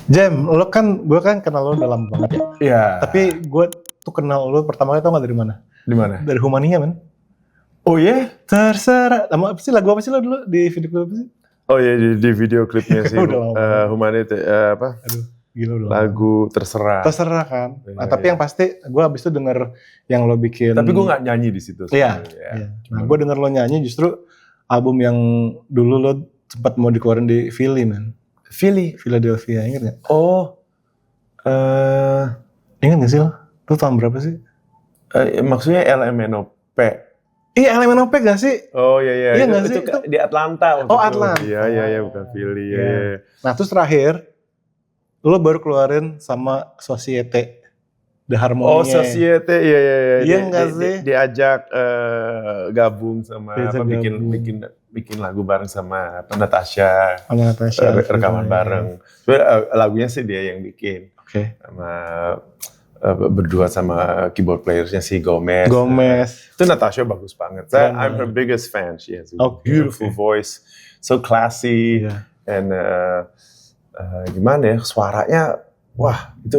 Jam, gue kan kenal lo udah lama banget ya. Iya. Tapi gue tuh kenal lo pertama kali tau gak dari mana? Di mana? Dari Humania, man. Oh iya? Terserah. Apa sih lagu apa sih lo dulu di video klip apa sih? Oh iya di video klipnya sih. Udah lama banget. Humanity apa? Aduh, gila udah lama. Lagu Terserah. Terserah kan. Iya, Nah, tapi iya. yang pasti gue abis itu denger yang lo bikin. Tapi gue nggak nyanyi di situ. Iya. sebenarnya, Iya. Nah, gue denger lo nyanyi justru album yang dulu lo sempat mau dikeluarin di Philly, man. Philadelphia, inget gak? Oh. Ingat gak sih lo? Lo tahun berapa sih? Maksudnya LMNOP. Iya, LMNOP gak sih? Oh iya. Iya itu, nggak sih? itu di Atlanta. waktu Oh, itu. Atlanta. Iya bukan Philly. Iya. Iya. Nah, terus terakhir, lo baru keluarin sama Societe, The Harmonie. Oh Societe, iya. Iya nggak sih? Diajak gabung sama Diajak gabung. bikin lagu bareng sama Natasha. Sama Natasha. Rekaman Iya. bareng. Sebenarnya lagunya sih dia yang bikin. Oke. Sama berdua sama keyboard playersnya si Gomez. Gomez. Itu Natasha bagus banget. I'm her biggest fan. She has a beautiful voice, so classy, Iya. and gimana ya suaranya, wah itu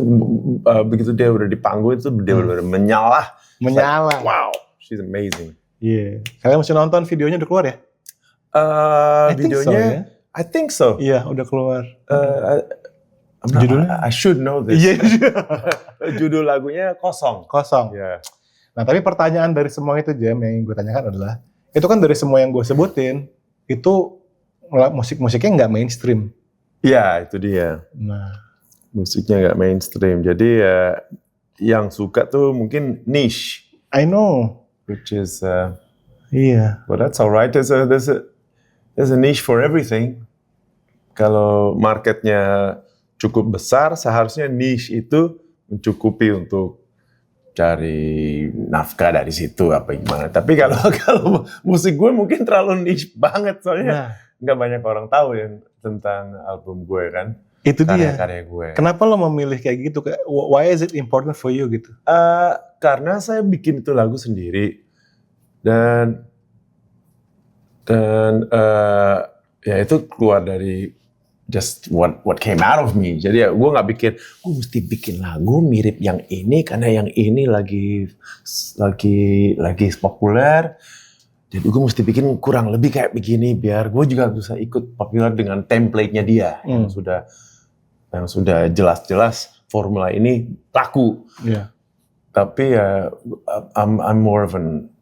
begitu dia udah di panggung itu dia udah menyala. Menyala. Like, wow, she's amazing. Iya. Kalian mesti nonton videonya udah keluar ya? Videonya, I think so. Iya, udah keluar. Judulnya? I should know this. Iya. Judul lagunya Kosong. Kosong. Yeah. Nah, tapi pertanyaan dari semua itu, Jam, yang gue tanyakan adalah, itu kan dari semua yang gue sebutin, itu musik-musiknya nggak mainstream. Iya, itu dia. Nah, Musiknya nggak mainstream. Jadi yang suka tuh mungkin niche. I know. Which is, Iya. well that's alright. There's a niche for everything. Kalau marketnya cukup besar, seharusnya niche itu mencukupi untuk cari nafkah dari situ apa gimana. Tapi kalau musik gue mungkin terlalu niche banget soalnya nggak banyak orang tahu yang tentang album gue kan. Itu dia. Karya gue. Kenapa lo memilih kayak gitu? Why is it important for you gitu? Karena saya bikin itu lagu sendiri dan ya itu keluar dari just what came out of me. Jadi ya gue nggak pikir gue mesti bikin lagu mirip yang ini karena yang ini lagi populer. Jadi gue mesti bikin kurang lebih kayak begini biar gue juga bisa ikut populer dengan template-nya dia yang sudah jelas-jelas formula ini laku. Yeah. Tapi ya I'm more of an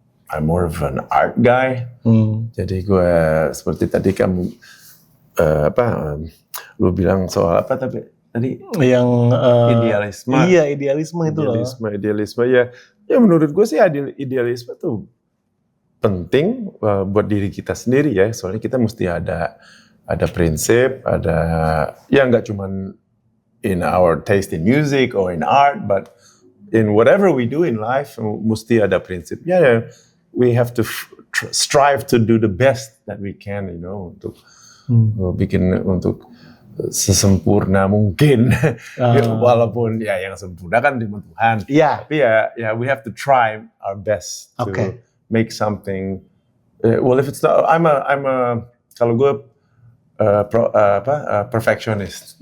art guy. Jadi gue seperti tadi kamu lu bilang soal apa tadi yang idealisme. Iya, idealisme itu loh. Idealisme ya menurut gue sih idealisme tuh penting buat diri kita sendiri ya. Soalnya kita mesti ada prinsip, ada ya nggak cuman in our taste in music or in art, but in whatever we do in life mesti ada prinsipnya. Ya, we have to strive to do the best that we can, untuk bikin untuk sesempurna mungkin. Walaupun ya yang sempurna kan di Tuhan. Iya. Tapi ya we have to try our best to make something. Well, if it's not, I'm a kalau gue perfectionist.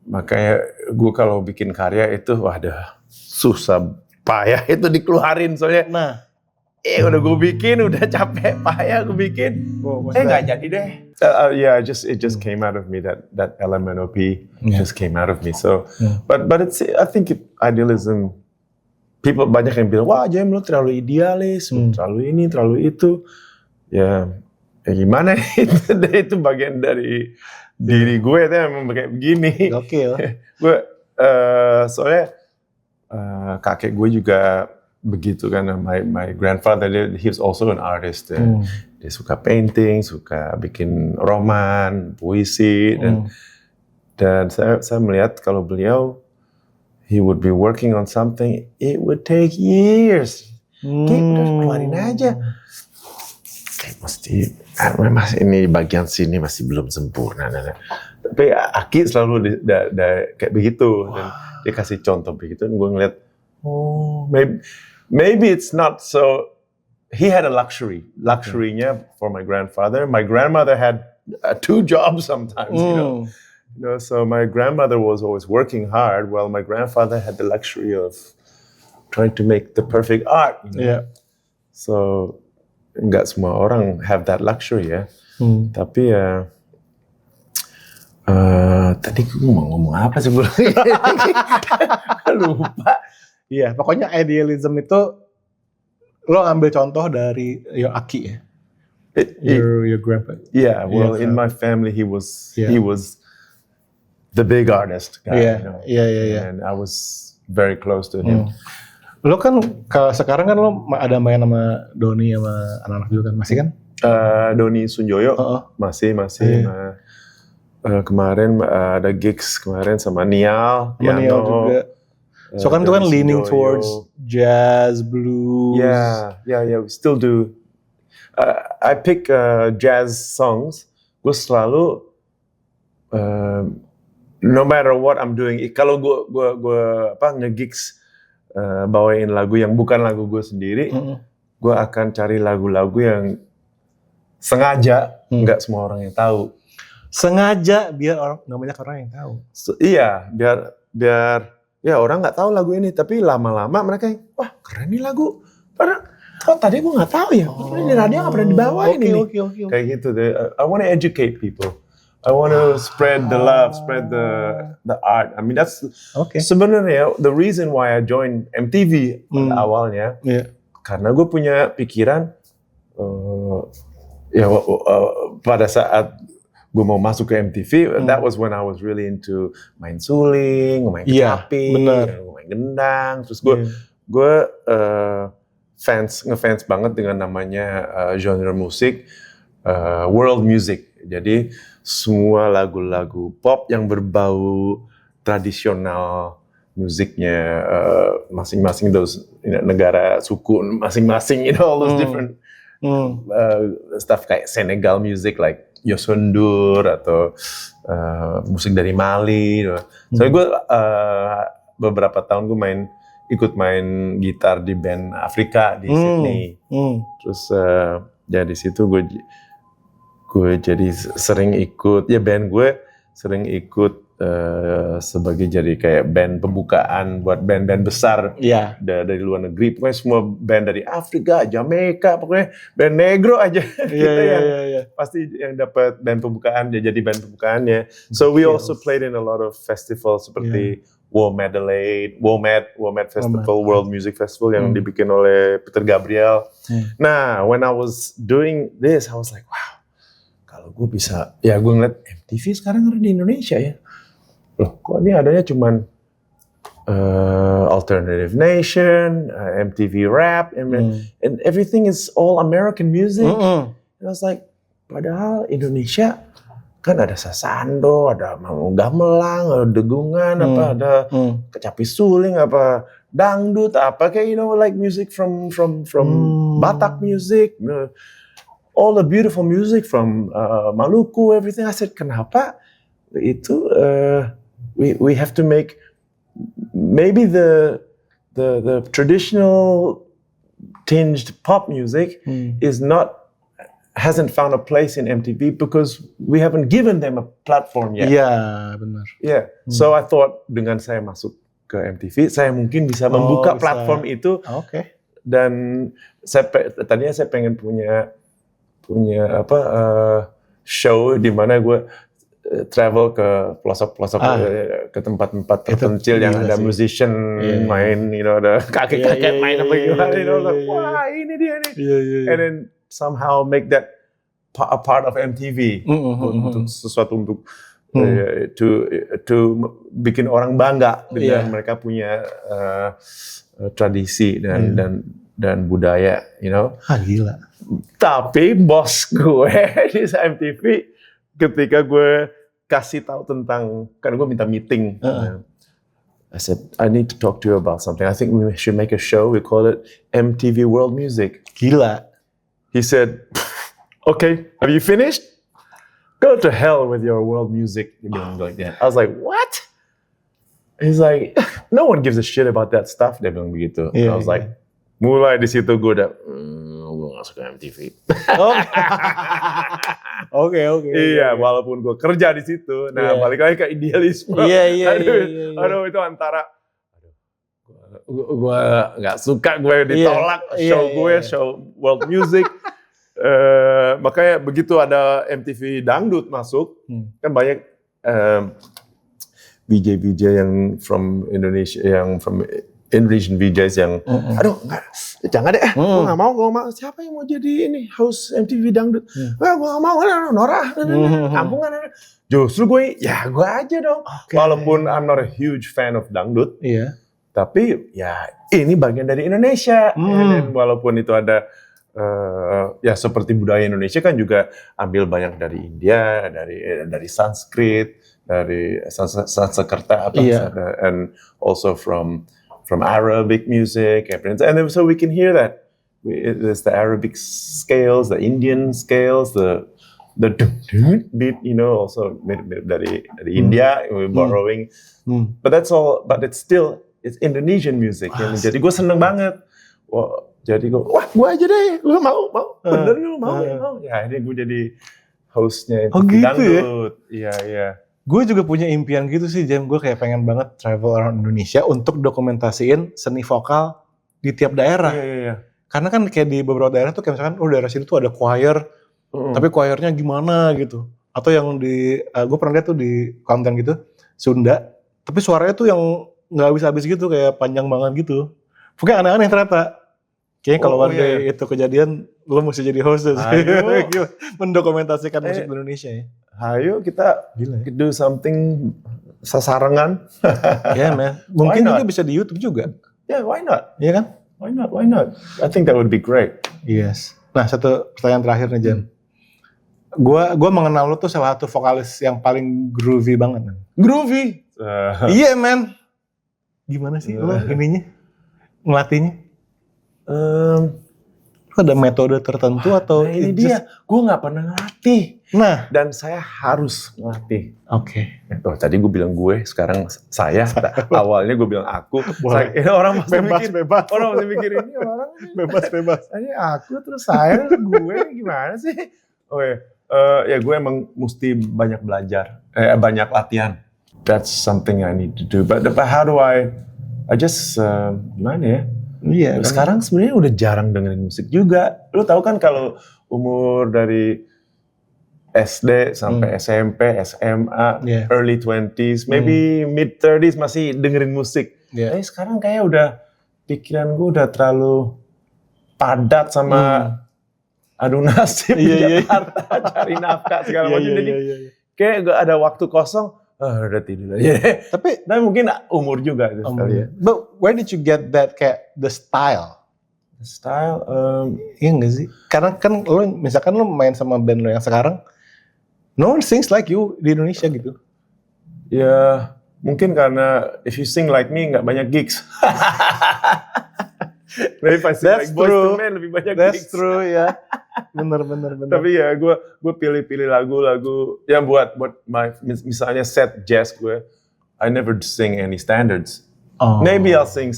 Makanya gue kalau bikin karya itu susah payah itu dikeluarin soalnya. Nah, udah gue bikin, udah capek, payah gue bikin. Nggak jadi deh. It just came out of me that LMNOP just came out of me. So, but I think idealism. People banyak yang bilang, wah Jam lo terlalu idealis, terlalu ini, terlalu itu. Ya gimana itu bagian dari diri gue itu emang kayak begini. Gokil. Gue soalnya kakek gue juga begitu kan. My grandfather, he was also an artist. Dia suka painting, suka bikin roman, puisi, dan saya melihat kalau beliau he would be working on something, it would take years. Kayak udah keluarin aja. Kayak mesti ini bagian sini masih belum sempurna. Tapi Aki selalu kayak begitu. Dan dia kasih contoh begitu. Dan gue ngeliat, maybe it's not so. He had a luxury-nya for my grandfather. My grandmother had 2 jobs sometimes, So my grandmother was always working hard, while my grandfather had the luxury of trying to make the perfect art. Iya. So nggak semua orang have that luxury ya. Tapi ya tadi gue mau ngomong apa sih lupa. Iya, pokoknya idealism itu lo ambil contoh dari your Aki ya. Your grandpa. Yeah, well, Yeah. in my family, he was Yeah. the big artist guy. Iya, iya. And I was very close to him. Lo kan sekarang kan lo ada main sama Doni sama anak-anak juga kan, masih kan? Doni Sunjoyo masih. Iya. Kemarin ada gigs kemarin sama Nial, Sama Nial juga. So kan itu kan Doni leaning Sunjoyo. towards jazz, blues. Yeah. We still do. I pick jazz songs. Gue selalu no matter what I'm doing. Kalau gue nge-gigs bawain lagu yang bukan lagu gue sendiri, gue akan cari lagu-lagu yang sengaja nggak semua orang yang tahu. Sengaja biar nggak banyak orang yang tahu. Iya, biar ya orang nggak tahu lagu ini, tapi lama-lama mereka wah keren nih lagu. Padahal tadi gue nggak tahu ya, di radio nggak pernah dibawain ini. Oke. Kayak gitu deh. I want to educate people. I want to spread the love, spread the art. I mean that's sebenarnya the reason why I joined MTV pada awalnya. Yeah. Karena gue punya pikiran pada saat gue mau masuk ke MTV, that was when I was really into main suling, main kecapi, main gendang. Terus gue ngefans banget dengan namanya genre musik world music. Jadi semua lagu-lagu pop yang berbau tradisional musiknya masing-masing negara suku masing-masing, all those different stuff kayak Senegal music like Yosundur atau musik dari Mali. So gue beberapa tahun gue ikut main gitar di band Afrika di Sydney. Terus ya di situ gue jadi sering ikut band gue sering ikut sebagai jadi kayak band pembukaan buat band-band besar dari luar negeri. Pokoknya semua band dari Afrika, Jamaika, pokoknya band negro aja pasti yang dapat band pembukaan jadi band pembukaannya. So we also played in a lot of festivals seperti WOMAD Festival, World Music Festival yang dibikin oleh Peter Gabriel. Nah, when I was doing this, I was like, wow, kalau gue bisa, gue ngeliat MTV sekarang ada di Indonesia ya. Loh, kok ini adanya cuman Alternative Nation, MTV Rap, and everything is all American music. And I was like, padahal Indonesia kan ada Sasando, ada Gamelang, ada Degungan, ada kecapi suling, apa dangdut, apa kayak like music from Batak music, all the beautiful music from Maluku, everything. I said, kenapa itu we have to make maybe the traditional tinged pop music hasn't found a place in MTV because we haven't given them a platform yet. Iya, benar. Yeah. So I thought dengan saya masuk ke MTV, saya mungkin bisa membuka platform itu. Dan tadinya saya pengen punya show di mana gue travel ke pelosok-pelosok ke tempat-tempat terpencil yang ada musician main, ada kakek-kakek main apa gimana, wah ini dia nih. And then somehow make that a part of MTV untuk sesuatu untuk to bikin orang bangga dengan mereka punya tradisi dan budaya, Gila. Tapi bos gue di MTV ketika gue kasih tahu tentang, kan gue minta meeting. I said, I need to talk to you about something. I think we should make a show. We call it MTV World Music. Gila. He said, okay, have you finished? Go to hell with your world music. Like that. I was like, what? He's like, no one gives a shit about that stuff. Dia bilang begitu. I was like, mulai di situ gue udah, gue gue gak suka MTV. Oke. Iya, walaupun gue kerja di situ. Nah, balik lagi ke idealisme. Iya. Aduh, itu antara gue nggak suka, gue ditolak show world music. Makanya begitu ada MTV dangdut masuk, kan banyak VJ yang from Indonesia, yang from Indonesian VJs yang, aduh, jangan deh, gue nggak mau, siapa yang mau jadi ini host MTV dangdut? Gue nggak mau, Nora, kampungan. Justru gue aja dong. Walaupun I'm not a huge fan of dangdut, tapi ya ini bagian dari Indonesia. Dan walaupun itu ada ya seperti budaya Indonesia kan juga ambil banyak dari India, dari Sanskrit, dari Sanskerta and also from Arabic music, and then so we can hear that there's the Arabic scales, the Indian scales, the beat, also dari India, we're borrowing, but that's all. But it's Indonesian music. Jadi gue seneng banget. Jadi gue aja deh, lu mau, bener lu mau. Ya ini gue jadi hostnya itu dangdut. Iya. Gue juga punya impian gitu sih, Jam. Gue kayak pengen banget travel around Indonesia untuk dokumentasiin seni vokal di tiap daerah. Iya. Karena kan kayak di beberapa daerah tuh kayak misalkan, daerah sini tuh ada choir, tapi choirnya gimana gitu. Atau yang gue pernah lihat tuh di konten gitu, Sunda, tapi suaranya tuh yang nggak habis-habis gitu, kayak panjang banget gitu. Pokoknya aneh-aneh ternyata. Kayaknya kalau one day itu kejadian, lo mesti jadi host. Mendokumentasikan musik Indonesia ya. Hayo kita do something sasarangan. Yeah, man. Mungkin juga bisa di YouTube juga. Yeah, why not? Iya kan? Why not? I think that would be great. Yes. Nah, satu pertanyaan terakhir nih, Jan. Gua mengenal lo tuh salah satu vokalis yang paling groovy banget, man. Groovy? Iya, man. Gimana sih lo ininya? Ngelatihnya? Ada metode tertentu atau ini dia, gue nggak pernah ngelatih. Nah, dan saya harus ngelatih. Oke. Tadi gue bilang gue, sekarang saya. Awalnya gue bilang aku. Orang masih bebas. Orang masih mikir ini orang bebas. Ini aku terus saya, gue gimana sih? Ya gue emang mesti banyak belajar, banyak latihan. That's something I need to do. But how do I just gimana ya? Iya. Sekarang sebenarnya udah jarang dengerin musik juga. Lu tahu kan kalau umur dari SD sampai SMP, SMA, early 20s, maybe mid 30s masih dengerin musik. Tapi sekarang kayak udah pikiran gue udah terlalu padat sama adu nasib di Jakarta, cari nafkah segala macam. Jadi kayak gak ada waktu kosong. Udah tidur aja. Tapi mungkin umur juga itu sekali ya. But where did you get that kayak the style? The style? Iya nggak sih? Karena kan misalkan lo main sama band lo yang sekarang, no one sings like you di Indonesia gitu. Ya mungkin karena if you sing like me nggak banyak gigs. Maybe pasti like Boyz II Men lebih banyak gigs. That's true ya. Bener. Tapi ya gue pilih lagu-lagu yang buat misalnya set jazz gue. I never sing any standards. Maybe I'll sing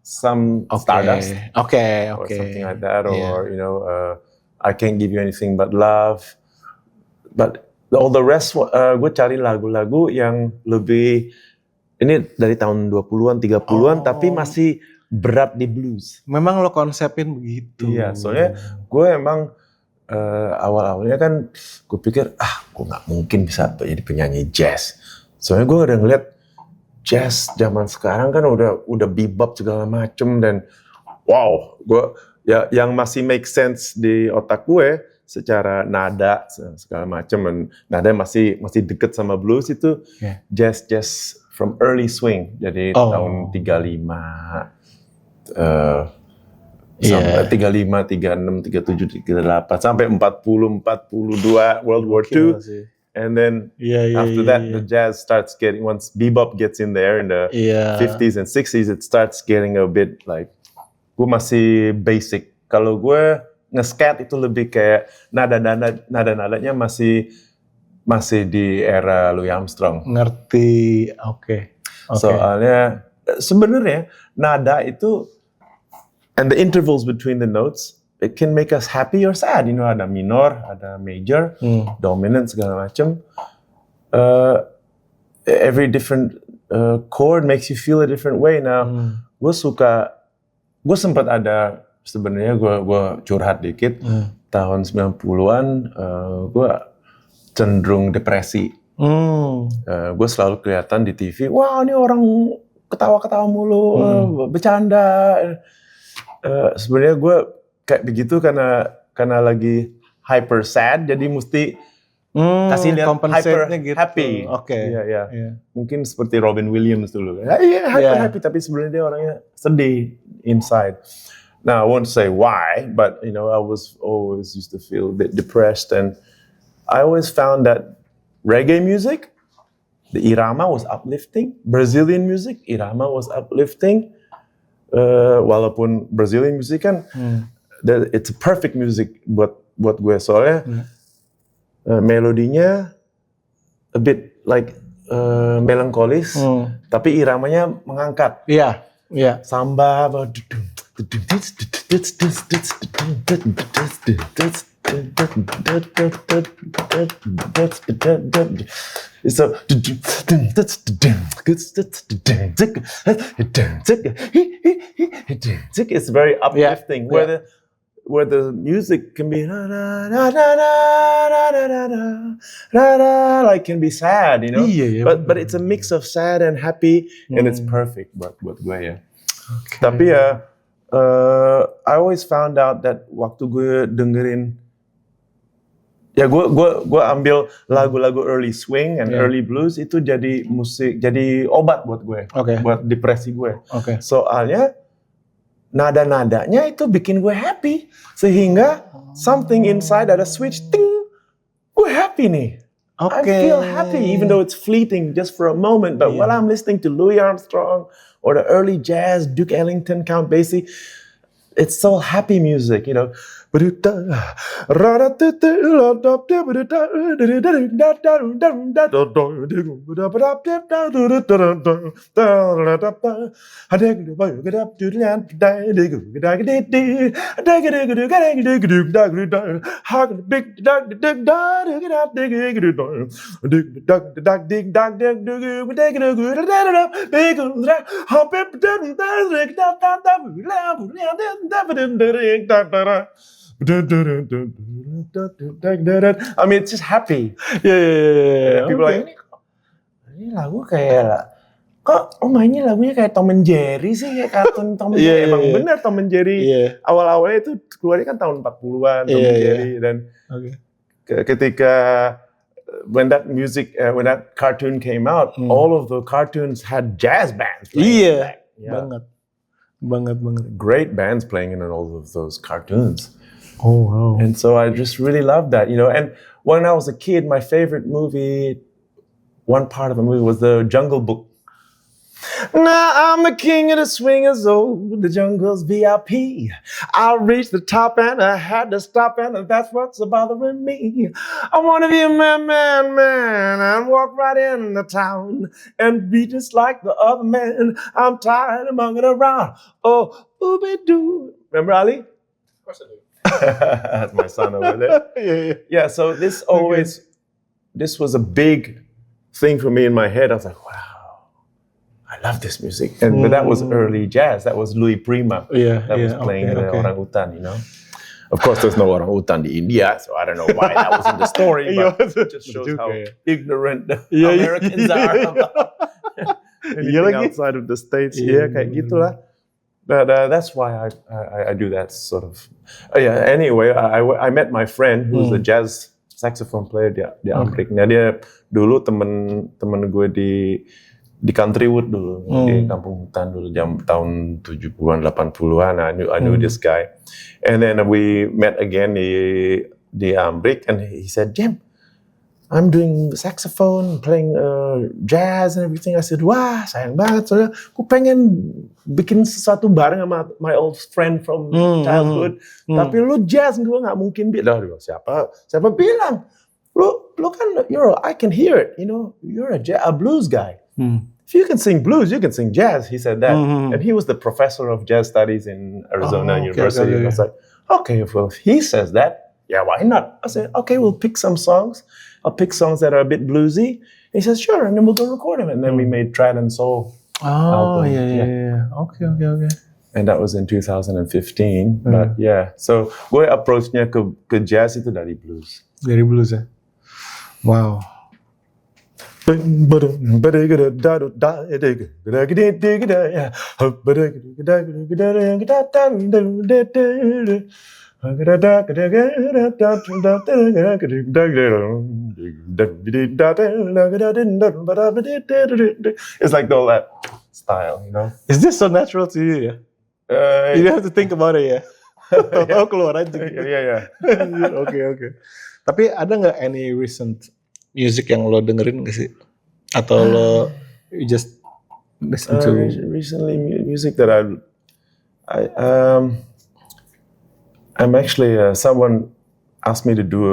some Stardust. Okay. Or something like that. Or I Can't Give You Anything But Love. But all the rest gue cari lagu-lagu yang lebih ini dari tahun 20-an, 30-an tapi masih berat di blues. Memang lo konsepin begitu. Iya, soalnya gue emang awal-awalnya kan gue pikir gue nggak mungkin bisa jadi penyanyi jazz. Soalnya gue udah ngeliat jazz zaman sekarang kan udah bebop segala macem dan wow, gue yang masih make sense di otak gue secara nada segala macem, nada masih deket sama blues itu jazz from early swing jadi tahun 35. Sampai 35, 36, 37, 38 sampai 40, 42 World War II. And then after that the jazz starts getting, once bebop gets in there in the 50s and 60s it starts getting a bit like gue masih basic. Kalau gue nge-scat itu lebih kayak nada-nadanya masih di era Louis Armstrong. Ngerti. Oke. Soalnya sebenarnya nada itu and the intervals between the notes it can make us happy or sad. You know, ada minor, ada major, dominant segala macam. Every different chord makes you feel a different way. Now, gue sempat ada sebenarnya gue curhat dikit. Tahun 90-an, gue cenderung depresi. Gue selalu kelihatan di TV, wah ini orang ketawa-ketawa mulu, bercanda. Sebenarnya gue kayak begitu karena lagi hyper sad, jadi mesti kasih lihat hyper gitu. happy. Oke. Iya. Mungkin seperti Robin Williams dulu. Hyper happy, tapi sebenarnya dia orangnya sedih inside. Now I won't say why, but you know I was always used to feel a bit depressed, and I always found that reggae music, the irama was uplifting. Brazilian music, irama was uplifting. Walaupun Brazilian music kan, it's a perfect music buat gue soalnya. Melodinya a bit like melankolis, tapi iramanya mengangkat. Iya. Samba. So it's very uplifting. Where the music can be like can be sad, you know. But it's a mix of sad and happy, and it's perfect buat gue ya. Okay. Tapi I always found out that waktu gue dengerin, gue ambil lagu-lagu early swing and early blues itu jadi musik, jadi obat buat gue, buat depresi gue. Soalnya nada-nadanya itu bikin gue happy, sehingga something inside ada switch, ting, gue happy nih. I feel happy, even though it's fleeting, just for a moment. But while I'm listening to Louis Armstrong or the early jazz, Duke Ellington, Count Basie, it's so happy music, you know. I mean, it's just happy. Yeah. People like, ini lagu kayak, kok mainnya lagunya kayak Tom and Jerry sih, kayak kartun Tom and Jerry. Emang benar Tom and Jerry. Awal-awalnya itu keluarnya kan tahun 40-an, Tom and Jerry. Dan ketika when that cartoon came out, all of the cartoons had jazz bands. Banget. Great bands playing in all of those cartoons. Oh wow! And so I just really loved that, you know. And when I was a kid, my favorite movie, one part of the movie was the Jungle Book. Now I'm the king of the swingers, the jungle's VIP. I reached the top and I had to stop, and that's what's bothering me. I want to be a man, and walk right in the town and be just like the other man. I'm tired of mugging around. Oh, ooby-doo. Remember Ali? Of course I do. That's my son over there. Yeah, so this was a big thing for me in my head. I was like, wow, I love this music. But that was early jazz. That was Louis Prima. That was playing the orangutan, you know. Of course, there's no orangutan in India, so I don't know why that was in the story, but it just shows how ignorant Americans are about anything outside of the States. Kayak gitulah. But that's why I do that sort of. Anyway, I met my friend who's a jazz saxophone player di Amrik. Nah, dia dulu temen gue di Countrywood dulu, di Kampung Hutan dulu, tahun 70-an, 80-an. I knew this guy. And then we met again di Amrik, and he said, "Jam, I'm doing saxophone, playing jazz and everything." I said, wah sayang banget, soalnya aku pengen bikin sesuatu bareng sama my old friend from childhood. Tapi lu jazz, gue nggak mungkin bilang. Siapa bilang? Lu kan, I can hear it, you know, you're a blues guy. If you can sing blues, you can sing jazz. He said that. And he was the professor of jazz studies in Arizona University. And I was like, okay, well, if he says that, yeah, why not? I said, okay, we'll pick some songs. I'll pick songs that are a bit bluesy. He says, sure, and then we'll go record them. And then we made Trad and Soul. Oh, album. iya. Oke. And that was in 2015. But yeah, so gue approach-nya ke jazz itu dari blues. Dari blues ya. Wow. It's like all that style, you know. Is this so natural to you ya? You don't have to think about it ya. Tahu keluar aja. Yeah. Oke. Tapi ada nggak any recent music yang lo dengerin nggak sih? Atau lo you just listen to? Recently, music that I'm actually someone asked me to do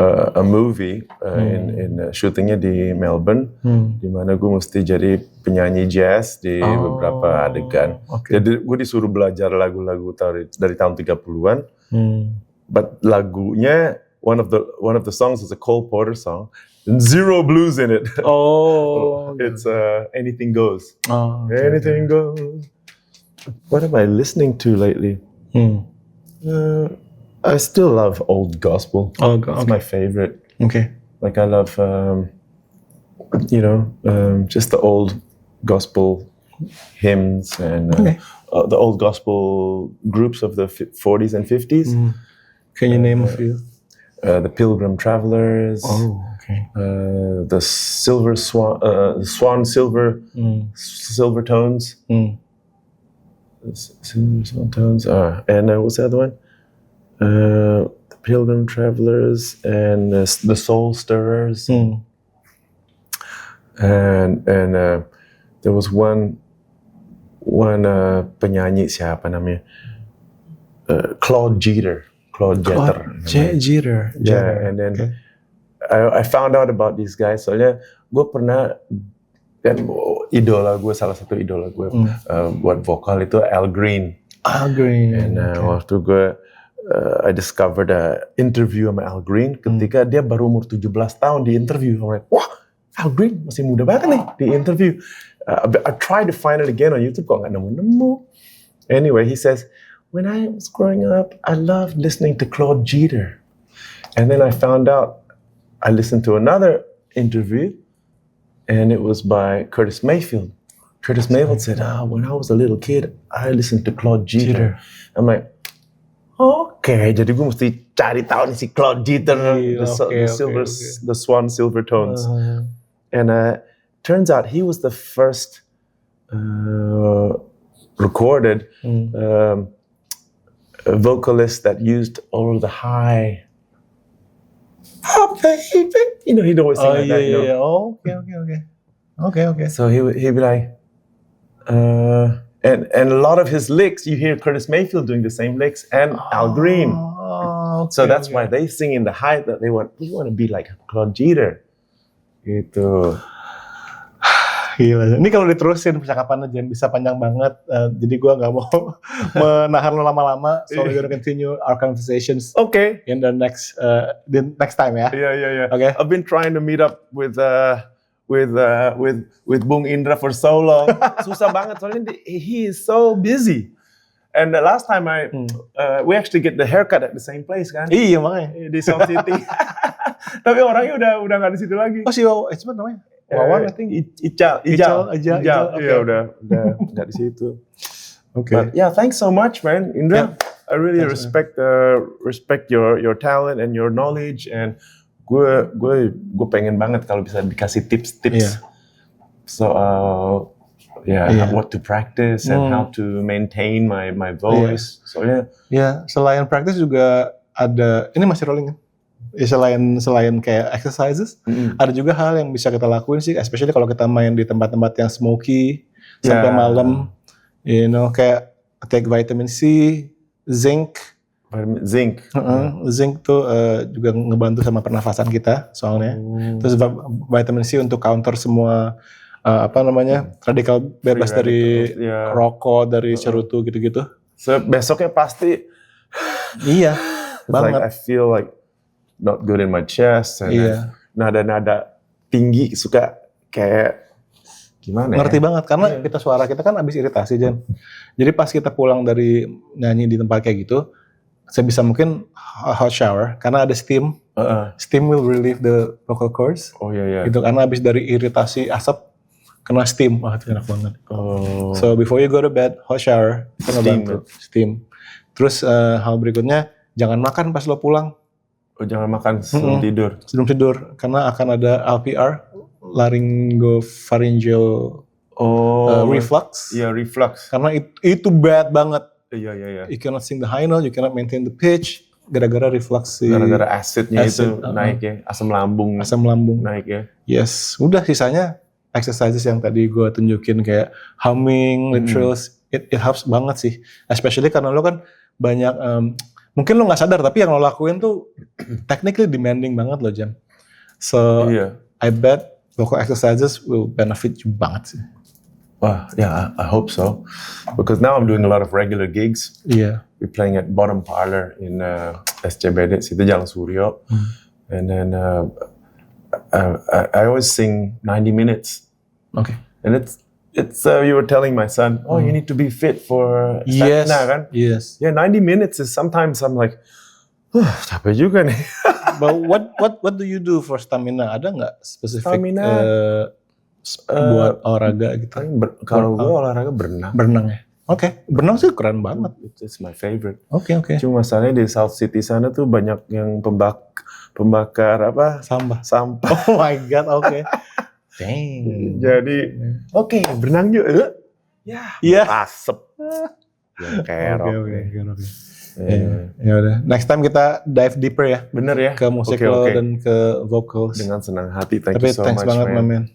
a movie in shootingnya di Melbourne, di mana gue mesti jadi penyanyi jazz di beberapa adegan. Okay. Jadi gue disuruh belajar lagu-lagu dari tahun 30-an. But lagunya one of the songs is a Cole Porter song, and zero blues in it. It's Anything Goes. Anything goes. What am I listening to lately? I still love old gospel. It's my favorite. Okay. Like I love, just the old gospel hymns and the old gospel groups of the 40s and 50s. Can you name a few? The Pilgrim Travelers. Oh, okay. The Silver Swan Silver Tones. Silver Swan Tones. And what's the other one? The Pilgrim Travelers and the Soul Stirrers. And there was one penyanyi siapa namanya? Claude Jeter. Jeter. Yeah, and then I found out about these guys. Soalnya gue pernah, dan salah satu idola gue buat vokal itu Al Green. And waktu gue I discovered a interview sama Al Green ketika dia baru umur 17 tahun di interview. I'm like, wah, Al Green masih muda banget nih di interview. I tried to find it again on YouTube, kok nggak nemu. Anyway, he says, when I was growing up, I loved listening to Claude Jeter. And then I found out, I listened to another interview, and it was by Curtis Mayfield. Curtis Mayfield said, when I was a little kid, I listened to Claude Jeter. I'm like, okay, jadi gue mesti cari tahu nih si Claude Jeter, the Swan Silver Tones. And turns out he was the first recorded vocalist that used all of the high, baby. You know, he'd always sing like that. You know? Okay. So he'd be like, and a lot of his licks, you hear Curtis Mayfield doing the same licks and Al Green. So that's why they sing in the high that we want to be like Claude Jeter. Gitu. Gila. Ini kalau diterusin percakapan aja bisa panjang banget. Jadi gue nggak mau menahan lo lama-lama. So we're gonna continue our conversations. Okay. In the next time ya. Yeah. Okay. I've been trying to meet up with Bung Indra for so long. Susah banget soalnya he is so busy. And the last time we actually get the haircut at the same place kan? Iya makanya di South City. Tapi orangnya udah nggak di situ lagi. Oh si siapa namanya? Wawan, I think. Ijal. Okay. Iya udah nggak di situ. Okay. But yeah, thanks so much, man, Indra. Yeah. I really respect your talent and your knowledge, and gue pengen banget kalau bisa dikasih tips. Yeah. So what to practice and how to maintain my voice. Soalnya selain practice juga ada, ini masih rolling kan? Ya, selain kayak exercises, ada juga hal yang bisa kita lakuin sih, especially kalau kita main di tempat-tempat yang smoky sampai malam, you know, kayak take vitamin C, zinc. Zinc tuh juga ngebantu sama pernafasan kita soalnya. Terus vitamin C untuk counter semua radikal bebas dari rokok, dari cerutu gitu-gitu. So besoknya pasti Iya, it's like banget. I feel like not good in my chest, and Iya. nada-nada tinggi suka kayak gimana Ngerti ya? banget, karena suara kita kan abis iritasi, Jan. Jadi pas kita pulang dari nyanyi di tempat kayak gitu, sebisa mungkin hot shower, karena ada steam. Steam will relieve the vocal cords. Oh iya. Gitu, karena abis dari iritasi asap, kena steam. Wah, itu enak banget. Oh. So before you go to bed, hot shower, itu ngebantu. Steam. Terus hal berikutnya, jangan makan pas lo pulang. Oh, jangan makan sebelum tidur. Sebelum tidur, karena akan ada LPR, laryngopharyngeal reflux. Iya, reflux. Karena itu bad banget. Iya. You cannot sing the high note, you cannot maintain the pitch, gara-gara reflux Gara-gara acidnya acid, itu naik ya, asam lambung naik ya. Yes, udah sisanya exercises yang tadi gue tunjukin kayak humming, lip trills, it helps banget sih. Especially karena lo kan banyak, mungkin lo nggak sadar tapi yang lo lakuin tuh technically demanding banget lo, Jam. So I bet vocal exercises will benefit you banget sih. Wah, yeah, I hope so. Because now I'm doing a lot of regular gigs. Iya. We're playing at Bottom Parlor in SCBD, situ Jalan Suryo. And then I always sing 90 minutes. Okay. And it's you were telling my son, you need to be fit for stamina, kan? Yes. Yeah, 90 minutes is sometimes I'm like, capek juga nih. But what do you do for stamina? Ada nggak spesifik Stamina? Buat olahraga gitu? Kalau gue olahraga berenang. Berenang ya? Oke, berenang sih keren banget. It's my favorite. Oke. Cuma masalahnya di South City sana tuh banyak yang pembakar apa? Sampah. Sampah. Oh my god, oke. Dang. Jadi, oke, berenang yuk. Iya. Asep. Yang kerok. Oke. Ya udah. Next time kita dive deeper ya. Bener ya? Ke musik Oke. lo dan ke vocals. Dengan senang hati. Thank Tapi you so thanks much, banget, man. man.